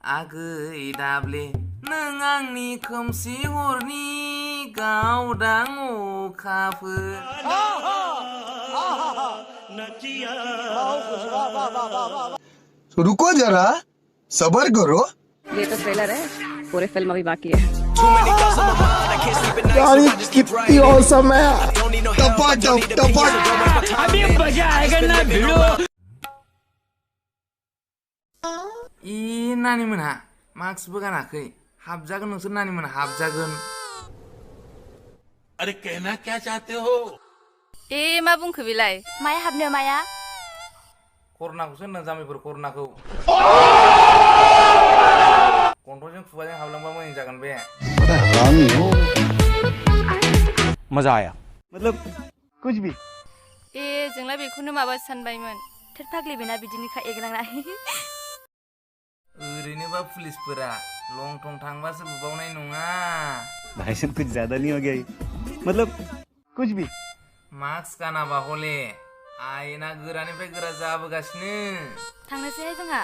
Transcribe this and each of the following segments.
आगै दाब्ले नों आंनि खोमसि हरनि गावदां अखाफोर। रुको जरा सबर करो। ये तो ट्रेलर है, पूरे फिल्म अभी बाकी है। यार ये कितनी औसम है। टपाटप टपाटप अभी मजा आएगा ना भिड़ो। नानी मोनहा मास्कबो गानाखै हाबजागोन नोंसोर नानी मोनहा हाबजागोन। अरे कहना क्या चाहते हो? मा बुंखो बेलाय माया हाबनो माया? करनाखौसो होनदों जामाइफोर करनाखौ। गन्थंजों खुगाजों हाबलांबा मोजां जागोन बे। मजा आया मतलब कुछ भी। जोंलाय बेखौनो माबा सानबायमोन थोर फाग्लि बेना बिदिनोखा एग्रांना। ओरैनोबा पुलिसफोरा लं थं थांबासो बुबावनाय नङा। भाई साहब कुछ ज्यादा नहीं हो गया ये? मतलब कुछ भी। मास्क गानाबा हले आयेना गोरानिफ्राय गोरा जाबोगासिनो। थांनोसैहाय जोंहा।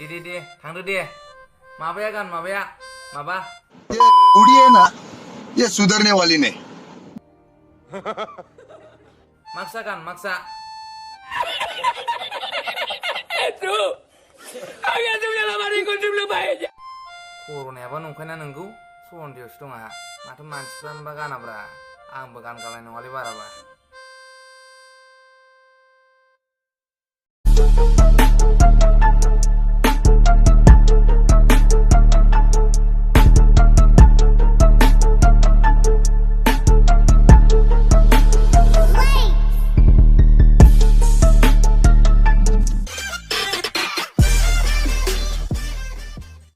दे थांदो दे। माबाया गान माबाया माबा। ये उड़ी है ना, ये सुधरने वाली नहीं। माक्सा गान माक्सा। कर'नायाबा नंखायना नोंगौ सन्देहसो दं आंहा। माथो मानसिफ्रानोबा गानाब्रा आंबो गान गालाय नङालै बाराबा।